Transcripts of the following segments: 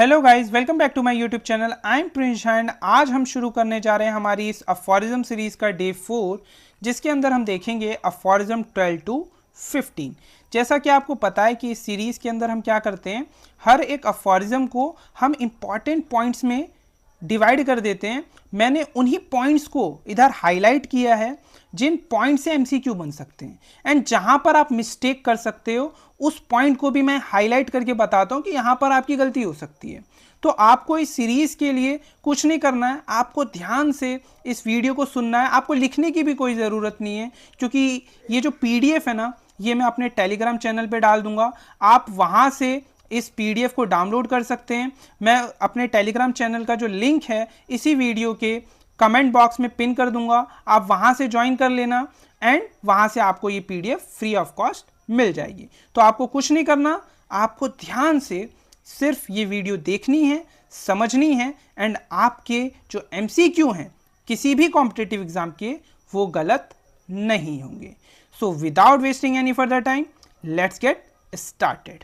Hello guys, welcome back to my YouTube channel. I am Prince and आज हम शुरू करने जा रहे हैं हमारी इस अफोरिज्म सीरीज का डे 4, जिसके अंदर हम देखेंगे अफोरिज्म 12 टू 15। जैसा कि आपको पता है कि इस सीरीज के अंदर हम क्या करते हैं, हर एक अफोरिज्म को हम इंपॉर्टेंट पॉइंट्स में डिवाइड कर देते हैं। मैंने उन्हीं पॉइंट्स को इधर हाईलाइट किया है जिन पॉइंट से एमसीक्यू बन सकते हैं, एंड जहां पर आप मिस्टेक कर सकते हो उस पॉइंट को भी मैं हाईलाइट करके बताता हूं कि यहां पर आपकी गलती हो सकती है। तो आपको इस सीरीज के लिए कुछ नहीं करना है, आपको ध्यान से इस वीडियो को सुनना है। आपको लिखने की भी कोई ज़रूरत नहीं है, क्योंकि ये जो पीडीएफ है ना, ये मैं अपने टेलीग्राम चैनल पे डाल दूंगा। आप वहां से इस पीडीएफ को डाउनलोड कर सकते हैं। मैं अपने टेलीग्राम चैनल का जो लिंक है इसी वीडियो के कमेंट बॉक्स में पिन कर दूंगा, आप वहां से ज्वाइन कर लेना एंड वहां से आपको ये पीडीएफ फ्री ऑफ कॉस्ट मिल जाएगी। तो आपको कुछ नहीं करना, आपको ध्यान से सिर्फ ये वीडियो देखनी है, समझनी है, एंड आपके जो एमसीक्यू हैं किसी भी कॉम्पिटिटिव एग्जाम के, वो गलत नहीं होंगे। So without wasting any further time, let's get started.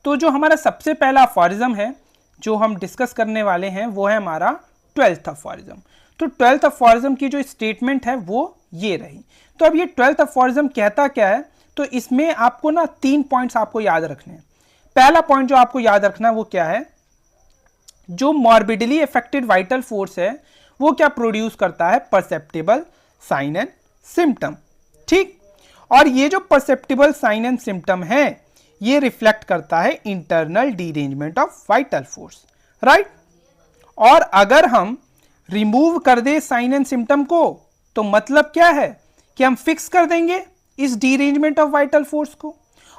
तो जो हमारा सबसे पहला अफोरिज्म है जो हम डिस्कस करने वाले हैं, वो है हमारा 12th अफोरिज्म। तो 12th अफोरिज्म की जो स्टेटमेंट है वो ये रही। तो अब ये 12th अफोरिज्म कहता क्या है, तो इसमें आपको ना 3 पॉइंट्स आपको याद रखने हैं। पहला पॉइंट जो आपको याद रखना है वो क्या है, जो मॉर्बिडली अफेक्टेड वाइटल फोर्स है वो क्या प्रोड्यूस करता है, परसेप्टेबल साइन एंड सिम्टम। ठीक, और ये जो परसेप्टेबल साइन एंड सिम्टम है ये रिफ्लेक्ट करता है internal derangement of vital force, right. और अगर हम रिमूव कर दे साइन एंड सिम्टम को, तो मतलब क्या है कि हम फिक्स कर देंगे इस डीरेंजमेंट ऑफ वाइटल फोर्स को।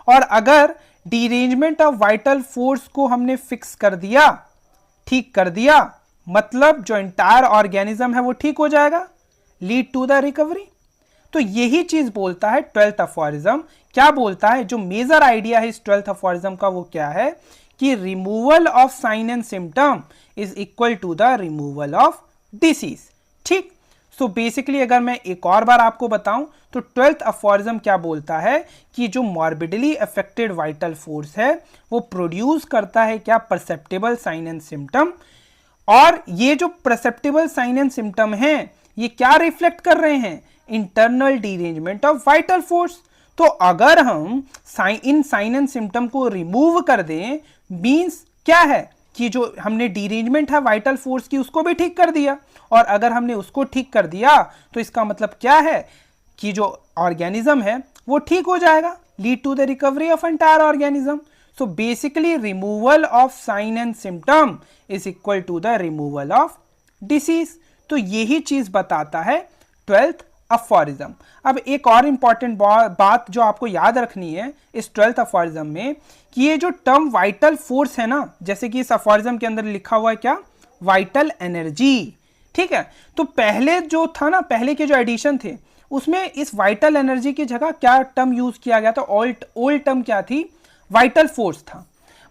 और अगर डीरेंजमेंट ऑफ वाइटल फोर्स को हमने फिक्स कर दिया, ठीक कर दिया, मतलब जो एंटायर ऑर्गेनिज्म है वो ठीक हो जाएगा, लीड टू द रिकवरी। तो यही चीज बोलता है 12th अफोरिज्म। क्या बोलता है, जो मेजर आइडिया है इस 12th अफोरिज्म का वो क्या है कि removal of sign and symptom is equal to the removal of disease. ठीक, सो बेसिकली अगर मैं एक और बार आपको बताऊं तो 12th अफोरिज्म क्या बोलता है कि जो मॉर्बिडली अफेक्टेड वाइटल फोर्स है वो प्रोड्यूस करता है क्या, परसेप्टेबल साइन एंड सिम्टम। और ये जो परसेप्टेबल साइन एंड सिम्टम है ये क्या रिफ्लेक्ट कर रहे हैं, internal derangement of vital force. तो अगर हम इन साइन एंड सिम्टम को रिमूव कर दें, मींस क्या है कि जो हमने डीरेंजमेंट है वाइटल फोर्स की उसको भी ठीक कर दिया। और अगर हमने उसको ठीक कर दिया तो इसका मतलब क्या है कि जो ऑर्गेनिज्म है वो ठीक हो जाएगा, lead to the recovery of entire organism. So basically removal of sign and symptom is equal to the removal of disease. तो यही चीज बताता है 12th अफोरिज्म। अब एक और इंपॉर्टेंट बात जो आपको याद रखनी है इस 12th अफोरिज्म में, कि ये जो टर्म वाइटल फोर्स है ना, जैसे कि इस अफोरिज्म के अंदर लिखा हुआ है क्या, वाइटल एनर्जी। ठीक है, तो पहले जो था ना, पहले के जो एडिशन थे उसमें इस वाइटल एनर्जी की जगह क्या टर्म यूज किया गया था, ओल्ड टर्म क्या थी, वाइटल फोर्स था।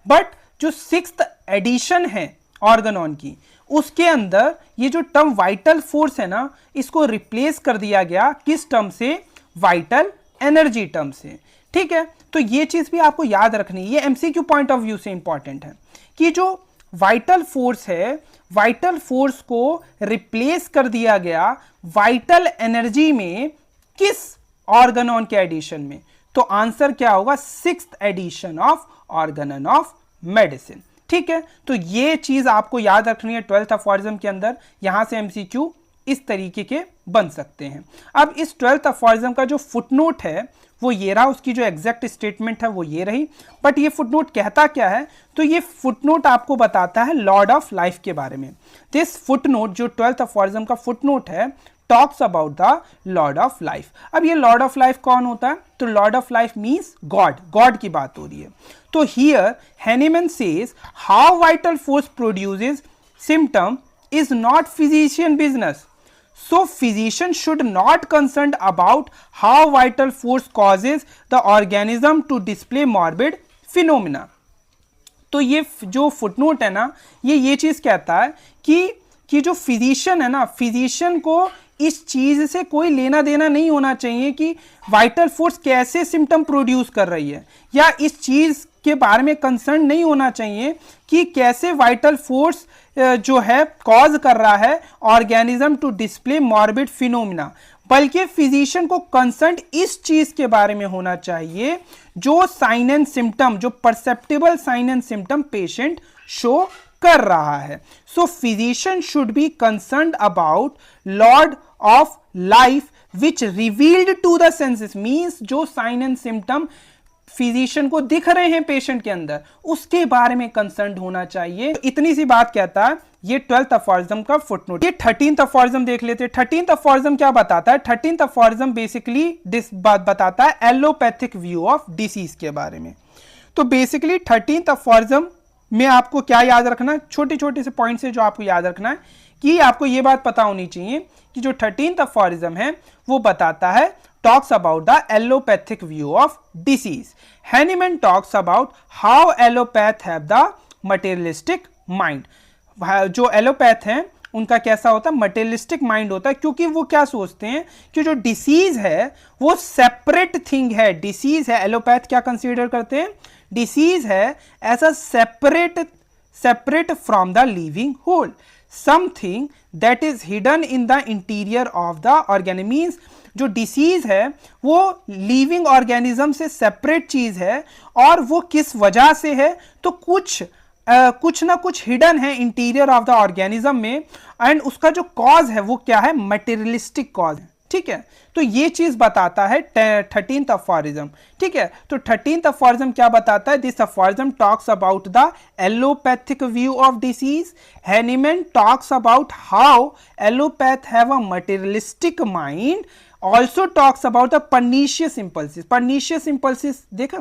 बट जो 6th एडिशन है ऑर्गेनॉन की, उसके अंदर ये जो टर्म वाइटल फोर्स है ना, इसको रिप्लेस कर दिया गया किस टर्म से, वाइटल एनर्जी टर्म से। ठीक है, तो ये चीज भी आपको याद रखनी है, ये एमसीक्यू पॉइंट ऑफ व्यू से इंपॉर्टेंट है कि जो वाइटल फोर्स है, वाइटल फोर्स को रिप्लेस कर दिया गया वाइटल एनर्जी में, किस ऑर्गेनॉन के एडिशन में। तो आंसर क्या होगा, 6th edition of Organon of Medicine. ठीक है, तो ये चीज आपको याद रखनी है 12th अफोरिज्म के अंदर। यहां से एमसीक्यू इस तरीके के बन सकते हैं। अब इस 12th अफोरिज्म का जो फुटनोट है वो ये रहा, उसकी जो एग्जैक्ट स्टेटमेंट है वो ये रही। बट ये फुटनोट कहता क्या है, तो ये फुटनोट आपको बताता है लॉर्ड ऑफ लाइफ के बारे में। दिस फुटनोट, जो 12th अफोरिज्म का फुटनोट है, talks about the Lord of life. अब ये लॉर्ड ऑफ लाइफ कौन होता है, तो Lord of life means God, God की बात हो रही है। तो here Hahnemann says how vital force produces symptom is not physician business, so physician should not concerned about how vital force causes the organism to display morbid phenomena। तो ये जो footnote है ना, ये चीज कहता है कि जो फिजिशियन है ना, फिजिशियन को इस चीज से कोई लेना देना नहीं होना चाहिए कि वाइटल फोर्स कैसे सिम्टम प्रोड्यूस कर रही है, या इस चीज के बारे में कंसर्न नहीं होना चाहिए कि कैसे वाइटल फोर्स जो है कॉज कर रहा है organism to display morbid phenomena, बल्कि फिजिशियन को कंसर्न इस चीज के बारे में होना चाहिए जो साइन एंड सिम्टम, जो perceptible sign and symptom patient show कर रहा है। So physician should be concerned about lord of life which revealed to the senses, means जो साइन एंड सिम्टम फिजिशियन को दिख रहे हैं पेशेंट के अंदर उसके बारे में कंसर्न होना चाहिए। इतनी सी बात कहता है ये 12th अफॉरिज्म का फुटनोट। ये 13th अफॉरिज्म देख लेते हैं। 13th अफॉरिज्म क्या बताता है? 13th अफॉरिज्म बेसिकली बात बताता है एलोपैथिक व्यू ऑफ डिसीज के बारे में। तो बेसिकली 13th अफॉरिज्म में आपको क्या याद रखना है? छोटे छोटे से पॉइंट से जो आपको याद रखना है कि आपको ये बात पता होनी चाहिए कि जो 13th अफॉरिज्म है वो बताता है talks about the allopathic view of disease. Hahnemann talks about how allopath have the materialistic mind. जो एलोपैथ हैं उनका कैसा होता है? मटेरियलिस्टिक माइंड होता है, क्योंकि वो क्या सोचते हैं कि जो डिसीज है वो सेपरेट थिंग है। डिसीज है, एलोपैथ क्या कंसीडर करते हैं? डिसीज है as a separate from the living whole, something that is hidden in the interior of the organism. Means जो डिसीज है वो लिविंग ऑर्गेनिज्म से सेपरेट चीज है, और वो किस वजह से है? तो कुछ ना कुछ हिडन है इंटीरियर ऑफ द ऑर्गेनिज्म में, एंड उसका जो कॉज है वो क्या है? मटेरियलिस्टिक कॉज है। ठीक है, तो ये चीज बताता है 13th अफॉरिज्म। ठीक है, तो 13th अफॉरिज्म क्या बताता है? This aphorism talks about the allopathic view of disease. Hahnemann talks about how allopath have a materialistic mind, also talks about the pernicious impulses. Pernicious impulses देखा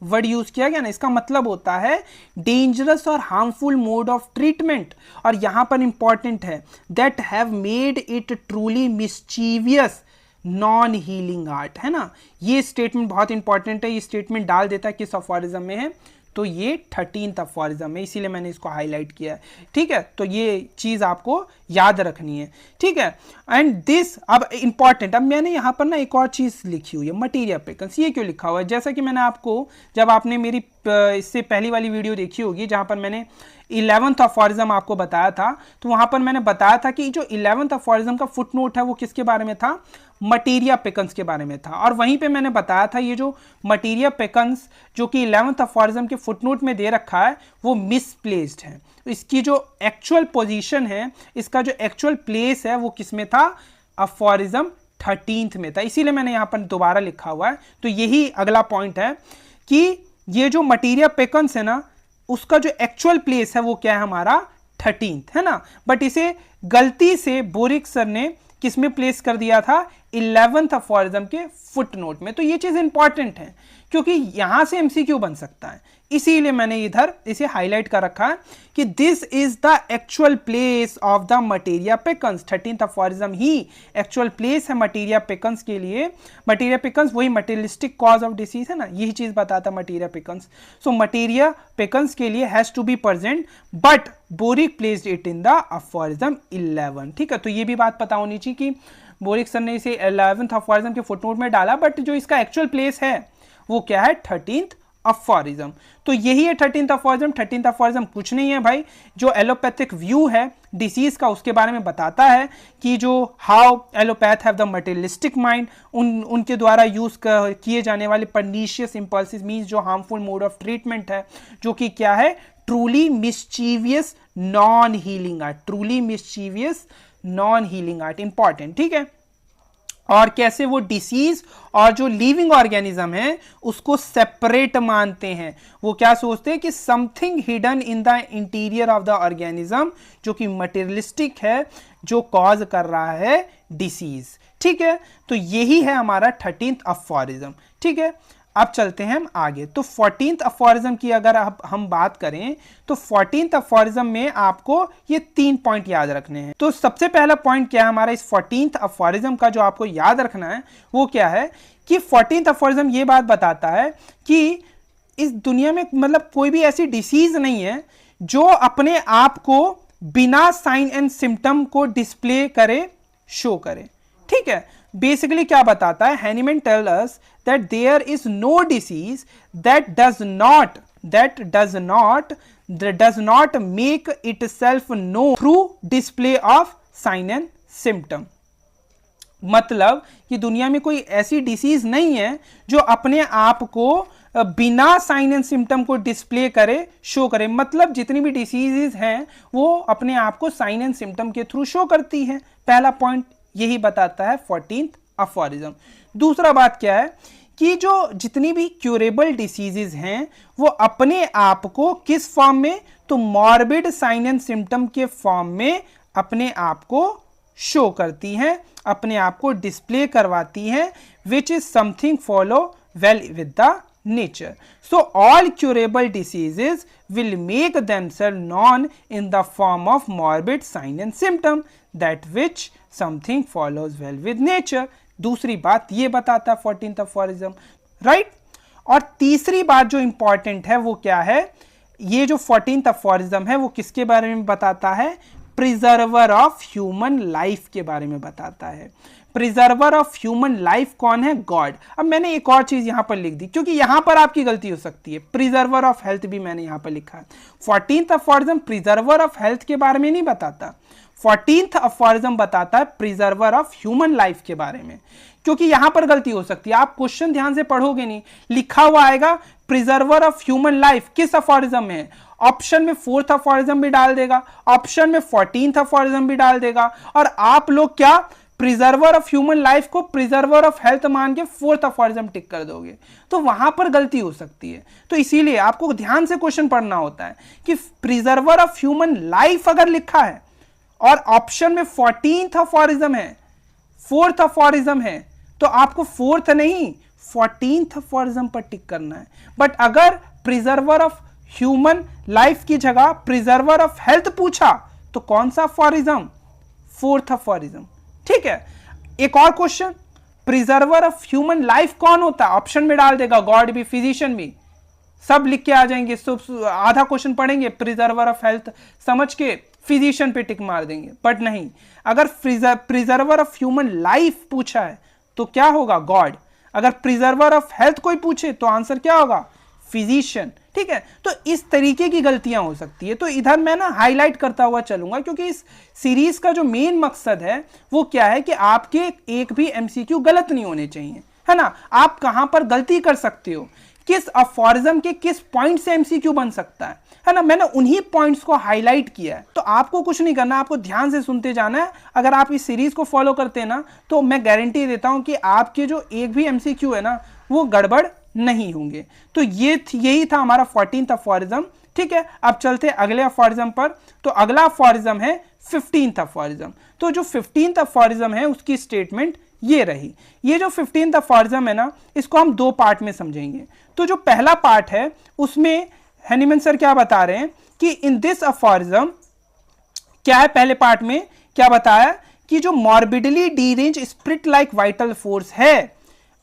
वर्ड यूज किया गया ना, इसका मतलब होता है डेंजरस और हार्मफुल मोड ऑफ ट्रीटमेंट, और यहां पर इंपॉर्टेंट है that have made it truly mischievous non healing art, है ना। ये स्टेटमेंट बहुत इंपॉर्टेंट है, ये स्टेटमेंट डाल देता है किस अफॉरिज्म में है? तो ये 13th अफॉरिज्म है, इसीलिए मैंने इसको हाईलाइट किया है। ठीक है, तो ये चीज आपको याद रखनी है। ठीक है, एंड दिस अब इंपॉर्टेंट, अब मैंने यहाँ पर ना एक और चीज लिखी हुई है, मटीरिया पेकन्स। ये क्यों लिखा हुआ है? जैसा कि मैंने आपको, जब आपने मेरी इससे पहली वाली वीडियो देखी होगी जहां पर मैंने 11th अफॉरिज्म आपको बताया था, तो वहां पर मैंने बताया था कि जो 11th अफॉरिज्म का फुटनोट है वो किसके बारे में था? मटीरिया पेकन्स के बारे में था। और वहीं पे मैंने बताया था ये जो मटीरिया पेकन्स जो कि 11th अफॉरिज्म के फुटनोट में दे रखा है वो मिसप्लेस्ड है। तो इसकी जो एक्चुअल पोजीशन है, इसका जो एक्चुअल प्लेस है वो किस में था? अफॉरिज्म 13th में था, इसीलिए मैंने यहां पर दोबारा लिखा हुआ है। तो यही अगला पॉइंट है कि ये जो मटीरिया पेकन्स है ना, उसका जो एक्चुअल प्लेस है वो क्या है? हमारा 13th, है ना। बट इसे गलती से बोरिक सर ने किसमें प्लेस कर दिया था? 11th अफॉरिज्म के फुटनोट में। तो ये चीज इंपॉर्टेंट है क्योंकि यहां से एमसीक्यू बन सकता है, इसीलिए मैंने इधर इसे हाईलाइट कर रखा है कि this is the actual place of the materia peccans. 13th aphorism ही एक्चुअल प्लेस है मटीरिया पेकन्स के लिए। मटीरिया पेकन्स वही मटेरियलिस्टिक कॉज ऑफ डिसीज है ना, यही चीज बताता मटीरिया पेकन्स। सो मटीरिया पेकन्स के लिए has to be present, but Boericke placed it in the aphorism 11। ठीक है, तो ये भी बात पता होनी चाहिए कि बोरिक सर ने इसे 11th अफॉरिज्म के फुटनोट में डाला, बट जो इसका एक्चुअल प्लेस है वो क्या है? 13th अफॉरिज्म। तो यही है 13th अफॉरिज्म। 13th अफॉरिज्म कुछ नहीं है भाई, जो एलोपैथिक व्यू है डिसीज का उसके बारे में बताता है कि जो how allopath have the materialistic mind, उनके द्वारा यूज किए जाने वाले पर्नीशियस इंपल्सिस मींस जो हार्मफुल मोड ऑफ ट्रीटमेंट है, जो कि क्या है? Truly mischievous non healing art. Truly mischievous non healing art important. ठीक है, और कैसे वो डिसीज और जो लिविंग ऑर्गेनिज्म है उसको सेपरेट मानते हैं। वो क्या सोचते हैं कि something hidden in the interior of the organism जो कि मटेरियलिस्टिक है, जो कॉज कर रहा है डिसीज। ठीक है, तो यही है हमारा 13th अफॉरिज्म। ठीक है, अब चलते हैं हम आगे। तो 14th अफॉरिज्म की अगर हम बात करें तो 14th अफॉरिज्म में आपको ये 3 पॉइंट याद रखने हैं। तो सबसे पहला पॉइंट क्या है हमारा इस 14th अफॉरिज्म का जो आपको याद रखना है वो क्या है कि 14th अफॉरिज्म ये बात बताता है कि इस दुनिया में मतलब कोई भी ऐसी डिसीज नहीं है जो अपने आप को बिना साइन एंड सिम्टम को डिस्प्ले करे, शो करे। ठीक है, बेसिकली क्या बताता है? Hahnemann tell us that there is no disease that does that does not make itself known through display of sign and symptom। मतलब कि दुनिया में कोई ऐसी डिसीज नहीं है जो अपने आप को बिना साइन एंड सिम्टम को डिस्प्ले करे, शो करे। मतलब जितनी भी डिसीजेस हैं वो अपने आप को साइन एंड सिम्टम के थ्रू शो करती हैं। पहला पॉइंट यही बताता है 14th अफोरिज्म। दूसरा बात क्या है कि जो जितनी भी क्यूरेबल डिसीजेस हैं वो अपने आप को किस फॉर्म में, तो मॉर्बिड साइन एंड सिम्टम के फॉर्म में अपने आप को शो करती हैं, अपने आप को डिस्प्ले करवाती हैं, which is something follow well with the nature. So all curable diseases will make themselves known in the form of morbid sign and symptom, that which something follows well with nature. दूसरी बात ये बताता है 14th aphorism, right. और तीसरी बात जो important है वो क्या है, ये जो 14th अफोरिज्म है वो किसके बारे में बताता है, प्रिजर्वर ऑफ ह्यूमन लाइफ के बारे में बताता है। प्रिजर्वर ऑफ ह्यूमन लाइफ कौन है, गॉड। अब मैंने एक और चीज यहां पर लिख दी क्योंकि यहां पर आपकी गलती हो सकती है, प्रिजर्वर ऑफ हेल्थ भी मैंने यहां पर लिखा है। 14th aphorism preserver of health के बारे में नहीं बताता, 14th अफोरिज्म बताता है प्रिजर्वर ऑफ ह्यूमन लाइफ के बारे में, क्योंकि यहां पर गलती हो सकती है। आप क्वेश्चन ध्यान से पढ़ोगे नहीं, लिखा हुआ आएगा प्रिजर्वर ऑफ ह्यूमन लाइफ किस अफोरिज्म में है, ऑप्शन में 4th अफोरिज्म भी डाल देगा, ऑप्शन में 14th अफोरिज्म भी डाल देगा, और आप लोग क्या प्रिजर्वर ऑफ ह्यूमन लाइफ को प्रिजर्वर ऑफ हेल्थ मान के 4th अफोरिज्म टिक कर दोगे, तो वहां पर गलती हो सकती है। तो इसीलिए आपको ध्यान से क्वेश्चन पढ़ना होता है कि प्रिजर्वर ऑफ ह्यूमन लाइफ अगर लिखा है और ऑप्शन में 14th अफोरिज्म है, 4th अफोरिज्म है, तो आपको 4th नहीं 14th अफोरिज्म पर टिक करना है। बट अगर प्रिजर्वर ऑफ ह्यूमन लाइफ की जगह प्रिजर्वर ऑफ हेल्थ पूछा तो कौन सा अफोरिज्म, 4th अफोरिज्म, ठीक है। एक और question, preserver of human life कौन होता है, ऑप्शन में डाल देगा गॉड भी, फिजिशियन भी, सब लिख के आ जाएंगे। तो आधा क्वेश्चन पढ़ेंगे प्रिजर्वर ऑफ हेल्थ समझ के फिजिशियन पे टिक मार देंगे, बट नहीं, अगर प्रिजर्वर ऑफ ह्यूमन लाइफ पूछा है तो क्या होगा, गॉड। अगर प्रिजर्वर ऑफ हेल्थ कोई पूछे तो आंसर क्या होगा, फिजिशियन, ठीक है। तो इस तरीके की गलतियां हो सकती है, तो इधर मैं ना हाईलाइट करता हुआ चलूंगा क्योंकि इस सीरीज का जो मेन मकसद है वो क्या है कि आपके एक भी एमसीक्यू गलत नहीं होने चाहिए, है ना। आप कहां पर गलती कर सकते हो, किस अफोरिज्म के किस पॉइंट से एमसीक्यू बन सकता है ना, मैंने उन्हीं पॉइंट्स को हाईलाइट किया है। तो आपको कुछ नहीं करना, आपको ध्यान से सुनते जाना है। अगर आप इस सीरीज को फॉलो करते हैं ना तो मैं गारंटी देता हूं कि आपके जो एक भी एमसीक्यू है ना वो गड़बड़ नहीं होंगे। तो यही था हमारा 14th अफोरिज्म, ठीक है। अब चलते अगले अफोरिज्म पर। तो अगला अफोरिज्म है 15th अफोरिज्म। तो जो 15th अफोरिज्म है उसकी स्टेटमेंट ये रही। ये जो 15th अफोरिज्म है ना इसको हम दो पार्ट में समझेंगे। तो जो पहला पार्ट है उसमें हैनीमैन सर क्या बता रहे हैं कि इन दिस अफोरिज्म क्या है, पहले पार्ट में क्या बताया कि जो morbidly derange spirit like vital force है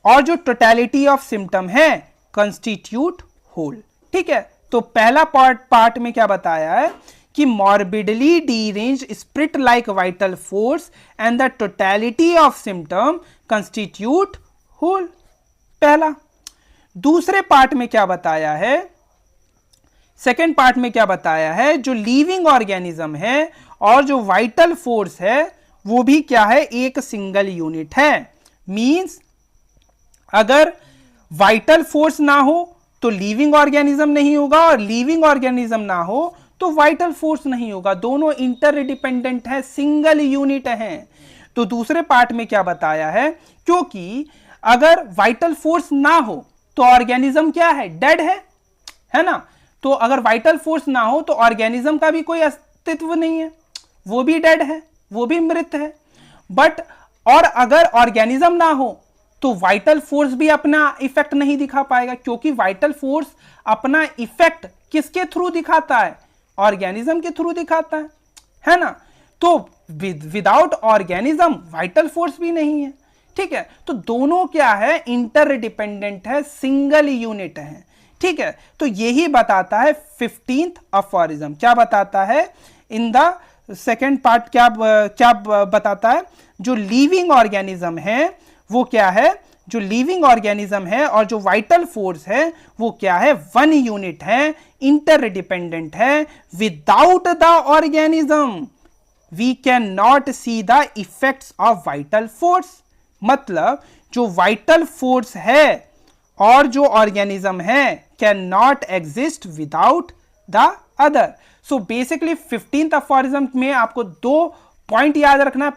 और जो टोटलिटी ऑफ सिम्टम है कंस्टिट्यूट होल, ठीक है। तो पहला पार्ट में क्या बताया है कि morbidly derange spirit like vital force and the totality of symptom constitute whole, पहला। दूसरे पार्ट में क्या बताया है, सेकेंड पार्ट में क्या बताया है, जो लिविंग ऑर्गेनिज्म है और जो वाइटल फोर्स है वो भी क्या है, एक सिंगल यूनिट है। मींस अगर वाइटल फोर्स ना हो तो लिविंग ऑर्गेनिज्म नहीं होगा और लिविंग ऑर्गेनिज्म ना हो तो वाइटल फोर्स नहीं होगा, दोनों इंटरडिपेंडेंट है, सिंगल यूनिट है। तो दूसरे पार्ट में क्या बताया है, क्योंकि अगर वाइटल फोर्स ना हो तो ऑर्गेनिज्म क्या है, डेड है ना। तो अगर वाइटल फोर्स ना हो तो ऑर्गेनिज्म का भी कोई अस्तित्व नहीं है, वो भी डेड है, वो भी मृत है। बट और अगर ऑर्गेनिज्म ना हो तो वाइटल फोर्स भी अपना इफेक्ट नहीं दिखा पाएगा, क्योंकि वाइटल फोर्स अपना इफेक्ट किसके थ्रू दिखाता है, ऑर्गेनिज्म के थ्रू दिखाता है ना। तो विदाउट ऑर्गेनिज्म वाइटल फोर्स भी नहीं है, ठीक है। तो दोनों क्या है, इंटरडिपेंडेंट है, सिंगल यूनिट है, ठीक है। तो यही बताता है 15th अफोरिज्म। क्या बताता है इन द सेकेंड पार्ट, क्या बताता है, जो लिविंग ऑर्गेनिज्म है वो क्या है, जो लिविंग ऑर्गेनिज्म है और जो वाइटल फोर्स है वो क्या है, वन यूनिट है, इंटरडिपेंडेंट है। Without the organism we can not see the effects of vital force. मतलब जो वाइटल फोर्स है और जो ऑर्गेनिज्म है can not exist without the other. So basically 15th aphorism में आपको 2 पॉइंट याद रखना है।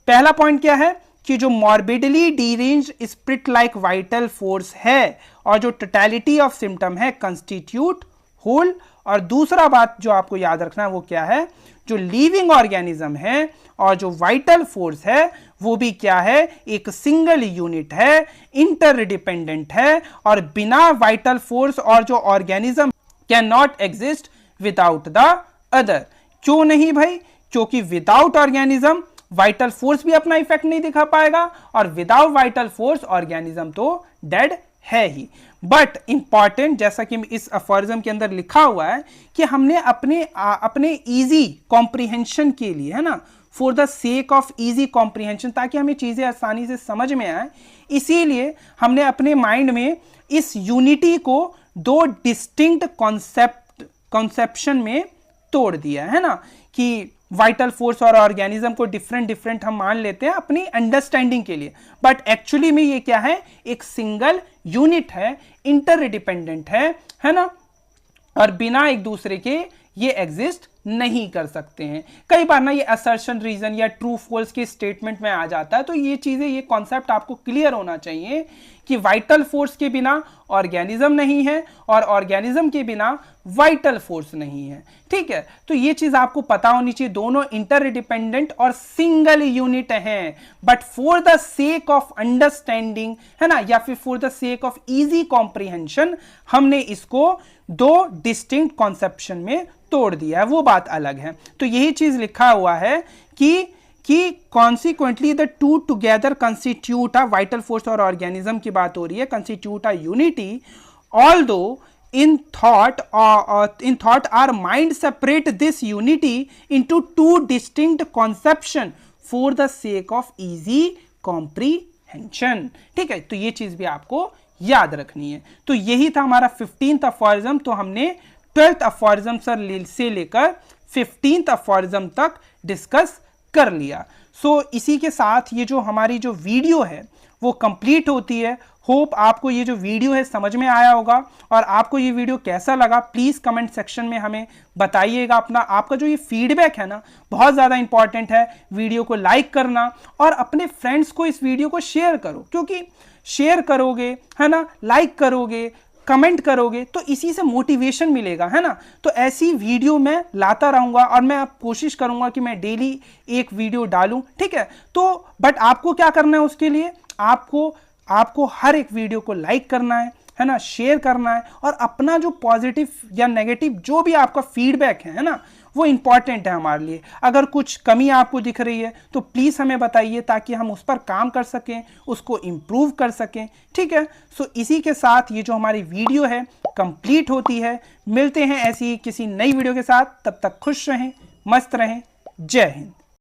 पहला पॉइंट क्या है कि जो morbidly deranged spirit like vital force है और जो टोटलिटी ऑफ सिम्टम है कंस्टिट्यूट होल। और दूसरा बात जो आपको याद रखना है वो क्या है, जो लिविंग ऑर्गेनिज्म है और जो वाइटल फोर्स है वो भी क्या है, एक सिंगल यूनिट है, इंटरडिपेंडेंट है और बिना वाइटल फोर्स और जो organism can not exist without the other. क्यों नहीं भाई, क्योंकि विदाउट ऑर्गेनिज्म वाइटल फोर्स भी अपना इफेक्ट नहीं दिखा पाएगा और विदाउट वाइटल फोर्स ऑर्गेनिज्म तो डेड है ही। बट इंपॉर्टेंट, जैसा कि इस अफोरिज्म के अंदर लिखा हुआ है कि हमने अपने इजी कॉम्प्रिहेंशन के लिए, है ना, for the sake of easy comprehension, ताकि हमें चीजें आसानी से समझ में आए, इसीलिए हमने अपने माइंड में इस यूनिटी को 2 डिस्टिंक्ट कॉन्सेप्शन में तोड़ दिया है ना, कि वाइटल फोर्स और ऑर्गेनिज्म को डिफरेंट हम मान लेते हैं अपनी अंडरस्टैंडिंग के लिए, बट एक्चुअली में ये क्या है, एक सिंगल यूनिट है, इंटरडिपेंडेंट है ना, और बिना एक दूसरे के ये एग्जिस्ट नहीं कर सकते हैं। कई बार ना ये असर्शन रीजन या ट्रू फॉल्स के स्टेटमेंट में आ जाता है, तो ये चीजें, ये कॉन्सेप्ट आपको क्लियर होना चाहिए कि वाइटल फोर्स के बिना ऑर्गेनिज्म नहीं है और ऑर्गेनिज्म के बिना वाइटल फोर्स नहीं है। ठीक है, तो ये चीज आपको पता होनी चाहिए, दोनों इंटरडिपेंडेंट और सिंगल यूनिट हैं, but for the sake of understanding, है ना, या फिर for the sake of easy comprehension हमने इसको 2 डिस्टिंक्ट कॉन्सेप्शन में तोड़ दिया है, वो बात अलग है। तो यही चीज लिखा हुआ है कि consequently the two together constitute a vital force और ऑर्गेनिज्म की बात हो रही है, constitute a unity, although in thought our mind separate this unity into 2 distinct conception for the sake of easy comprehension। ठीक है, तो ये चीज भी आपको याद रखनी है। तो यही था हमारा 15th अफोरिज्म। तो हमने 12th अफोरिज्म से लेकर 15th अफोरिज्म तक डिस्कस कर लिया। सो इसी के साथ ये जो हमारी जो वीडियो है वो कंप्लीट होती है। होप आपको ये जो वीडियो है समझ में आया होगा, और आपको ये वीडियो कैसा लगा प्लीज़ कमेंट सेक्शन में हमें बताइएगा। आपका जो ये फीडबैक है ना बहुत ज़्यादा इंपॉर्टेंट है। वीडियो को लाइक करना और अपने फ्रेंड्स को इस वीडियो को शेयर करो, क्योंकि शेयर करोगे, है ना, लाइक करोगे, कमेंट करोगे तो इसी से मोटिवेशन मिलेगा, है ना। तो ऐसी वीडियो मैं लाता रहूंगा और मैं कोशिश करूंगा कि मैं डेली एक वीडियो डालूं। ठीक है, तो बट आपको क्या करना है, उसके लिए आपको हर एक वीडियो को लाइक करना है ना, शेयर करना है, और अपना जो पॉजिटिव या नेगेटिव जो भी आपका फीडबैक है ना, वो इंपॉर्टेंट है हमारे लिए। अगर कुछ कमी आपको दिख रही है तो प्लीज़ हमें बताइए, ताकि हम उस पर काम कर सकें, उसको इम्प्रूव कर सकें। ठीक है, सो इसी के साथ ये जो हमारी वीडियो है कंप्लीट होती है। मिलते हैं ऐसी किसी नई वीडियो के साथ, तब तक खुश रहें, मस्त रहें। जय हिंद।